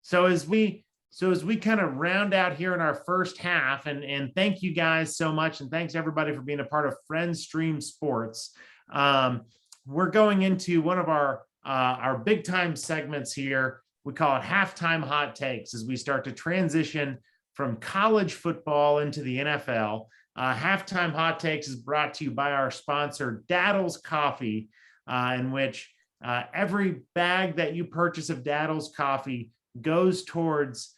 So as we kind of round out here in our first half, and thank you guys so much, and thanks everybody for being a part of Friends Stream Sports. We're going into one of our big time segments here. We call it halftime hot takes as we start to transition from college football into the NFL. Halftime hot takes is brought to you by our sponsor, Daddle's Coffee, in which every bag that you purchase of Daddle's Coffee goes towards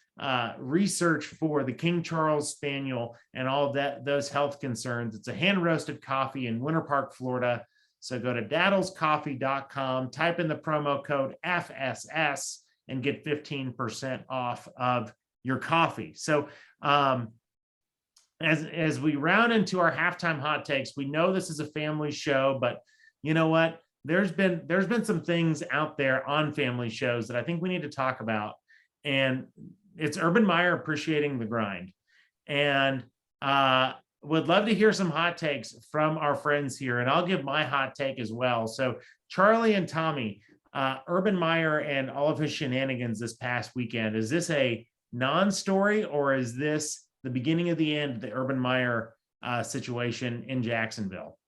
research for the King Charles Spaniel and all that those health concerns. It's a hand roasted coffee in Winter Park, Florida. So go to daddlescoffee.com, type in the promo code FSS, and get 15% off of your coffee. So as we round into our halftime hot takes, we know this is a family show, but you know what? There's been some things out there on family shows that I think we need to talk about. And it's Urban Meyer appreciating the grind. And would love to hear some hot takes from our friends here. And I'll give my hot take as well. So Charlie and Tommy, Urban Meyer and all of his shenanigans this past weekend, is this a non-story or is this the beginning of the end of the Urban Meyer situation in Jacksonville?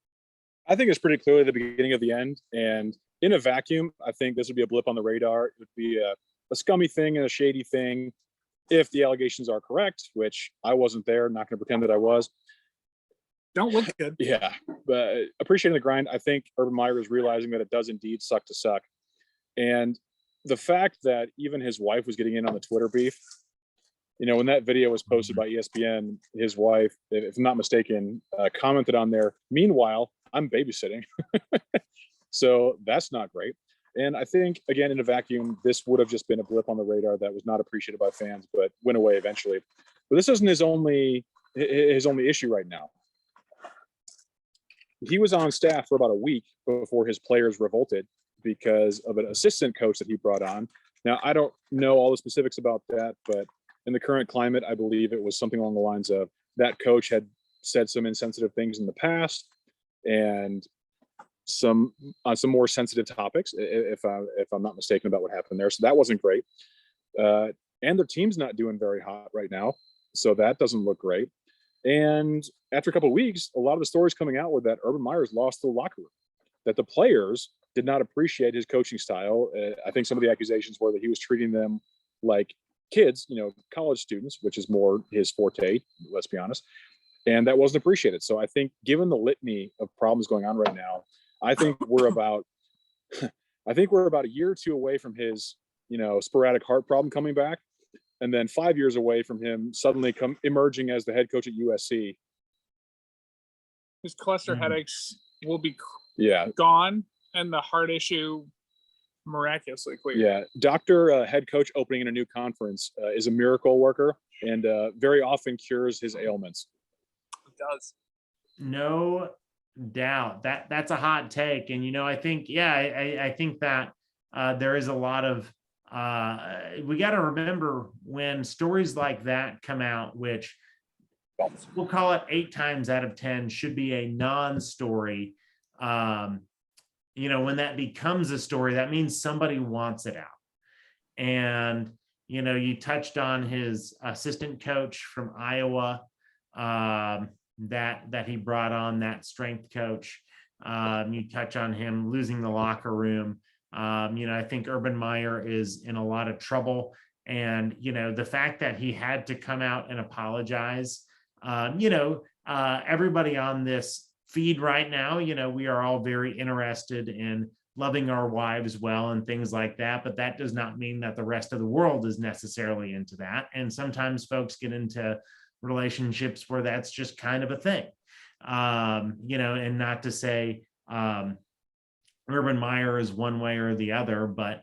I think it's pretty clearly the beginning of the end. And in a vacuum, I think this would be a blip on the radar. It would be a scummy thing and a shady thing if the allegations are correct, which I wasn't there. Not going to pretend that I was. Don't look good. Yeah, but appreciating the grind, I think Urban Meyer is realizing that it does indeed suck to suck. And the fact that even his wife was getting in on the Twitter beef, you know, when that video was posted by ESPN, his wife, if I'm not mistaken, commented on there, "Meanwhile, I'm babysitting." So that's not great. And I think, again, in a vacuum, this would have just been a blip on the radar that was not appreciated by fans, but went away eventually. But this isn't his only issue right now. He was on staff for about a week before his players revolted because of an assistant coach that he brought on. Now, I don't know all the specifics about that, but in the current climate, I believe it was something along the lines of that coach had said some insensitive things in the past and some more sensitive topics, if I'm not mistaken about what happened there. So that wasn't great. And their team's not doing very hot right now. So that doesn't look great. And after a couple of weeks, a lot of the stories coming out were that Urban Meyer's lost the locker room, that the players did not appreciate his coaching style. I think some of the accusations were that he was treating them like kids, you know, college students, which is more his forte, let's be honest. And that wasn't appreciated. So I think given the litany of problems going on right now, I think we're about a year or two away from his, you know, sporadic heart problem coming back. And then 5 years away from him suddenly emerging as the head coach at USC. His cluster headaches will be Yeah. gone, and the heart issue miraculously clear. Yeah. Dr. Head coach opening in a new conference is a miracle worker and very often cures his ailments. It does. No doubt. That's a hot take. And, you know, I think, yeah, I think that there is a lot of, we got to remember when stories like that come out, which we'll call it 8 times out of 10 should be a non-story. You know, when that becomes a story, that means somebody wants it out. And, you know, you touched on his assistant coach from Iowa, that he brought on, that strength coach. You touch on him losing the locker room. You know, I think Urban Meyer is in a lot of trouble. And, you know, the fact that he had to come out and apologize, you know, everybody on this feed right now, you know, we are all very interested in loving our wives well and things like that. But that does not mean that the rest of the world is necessarily into that. And sometimes folks get into relationships where that's just kind of a thing, you know, and not to say Urban Meyer is one way or the other, but,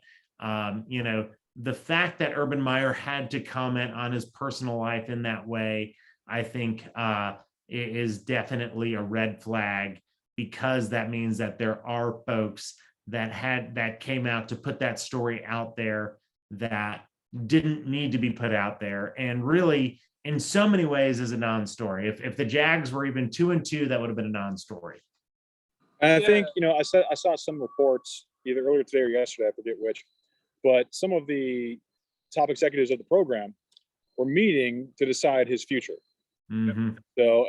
you know, the fact that Urban Meyer had to comment on his personal life in that way, I think is definitely a red flag, because that means that there are folks that came out to put that story out there that didn't need to be put out there. And really, in so many ways, is a non-story. If the Jags were even 2-2, that would have been a non-story. And I think, you know, I saw some reports either earlier today or yesterday, I forget which, but some of the top executives of the program were meeting to decide his future. Mm-hmm. So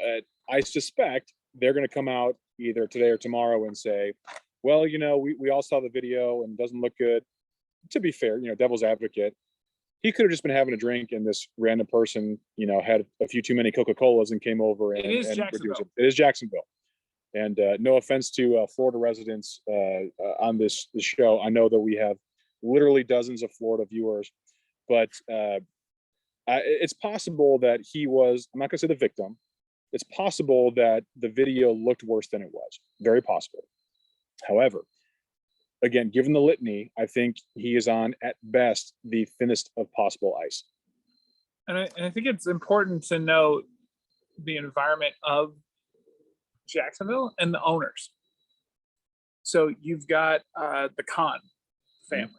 I suspect they're going to come out either today or tomorrow and say, well, we all saw the video and it doesn't look good. To be fair, devil's advocate, he could have just been having a drink and this random person, had a few too many Coca-Colas and came over and reduced it. It is Jacksonville. And no offense to Florida residents on this show. I know that we have literally dozens of Florida viewers, but it's possible that he was, I'm not going to say the victim. It's possible that the video looked worse than it was. Very possible. However, again, given the litany, I think he is on, at best, the thinnest of possible ice. And I think it's important to note the environment of Jacksonville and the owners. So you've got the Khan family,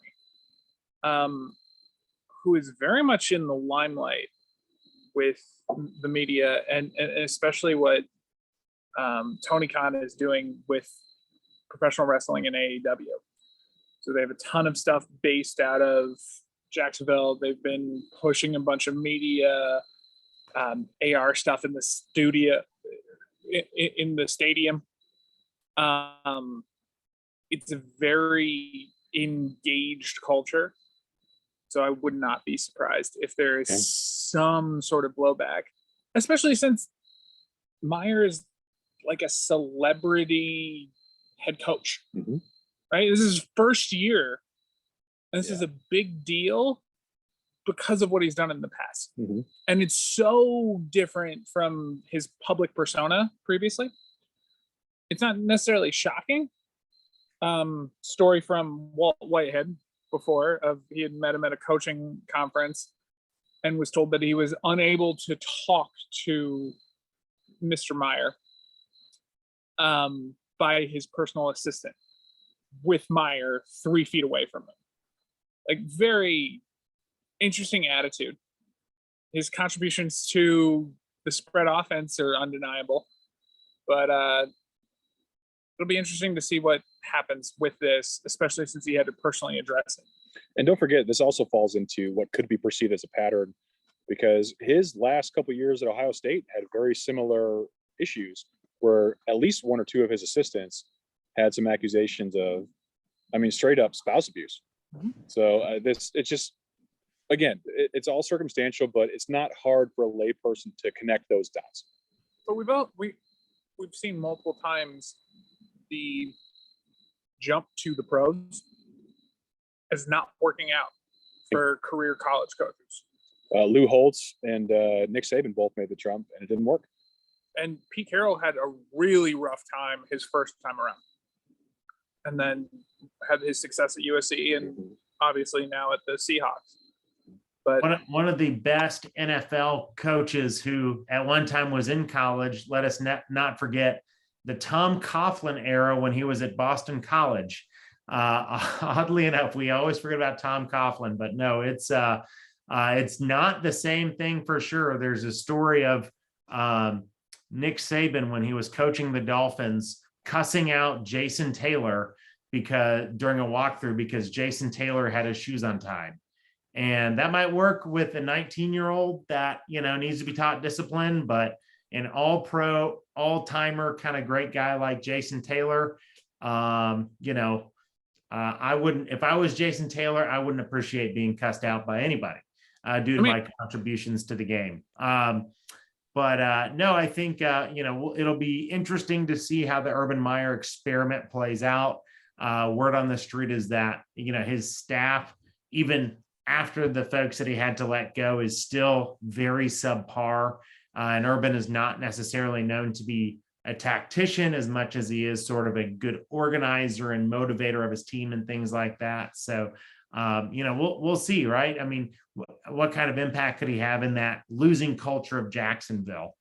who is very much in the limelight with the media, and especially what Tony Khan is doing with professional wrestling and AEW. So they have a ton of stuff based out of Jacksonville. They've been pushing a bunch of media, AR stuff in the studio, in the stadium. It's a very engaged culture. So I would not be surprised if there is some sort of blowback, especially since Meyer is like a celebrity head coach, right? This is his first year. And this is a big deal because of what he's done in the past. And it's so different from his public persona previously. It's not necessarily shocking. Story from Walt Whitehead before, of he had met him at a coaching conference and was told that he was unable to talk to Mr. Meyer by his personal assistant, with Meyer 3 feet away from him. Like, very interesting attitude. His contributions to the spread offense are undeniable, but it'll be interesting to see what happens with this, especially since he had to personally address it. And don't forget, this also falls into what could be perceived as a pattern, because his last couple of years at Ohio State had very similar issues where at least one or two of his assistants had some accusations of, straight up spouse abuse. So it's just, again, it's all circumstantial, but it's not hard for a layperson to connect those dots. But we've seen multiple times the jump to the pros is not working out for career college coaches. Lou Holtz and Nick Saban both made the jump, and it didn't work. And Pete Carroll had a really rough time his first time around, and then had his success at USC and obviously now at the Seahawks. But one of the best NFL coaches who at one time was in college, let us not forget the Tom Coughlin era when he was at Boston College. Oddly enough, we always forget about Tom Coughlin, but no, it's not the same thing for sure. There's a story of Nick Saban when he was coaching the Dolphins, cussing out Jason Taylor during a walkthrough because Jason Taylor had his shoes untied. And that might work with a 19-year-old that, needs to be taught discipline, but an all-pro, all-timer kind of great guy like Jason Taylor, I wouldn't, if I was Jason Taylor, I wouldn't appreciate being cussed out by anybody due to my contributions to the game. But no, I think, it'll be interesting to see how the Urban Meyer experiment plays out. Word on the street is that, his staff, even after the folks that he had to let go, is still very subpar. And Urban is not necessarily known to be a tactician as much as he is sort of a good organizer and motivator of his team and things like that. So, we'll see, right? What kind of impact could he have in that losing culture of Jacksonville?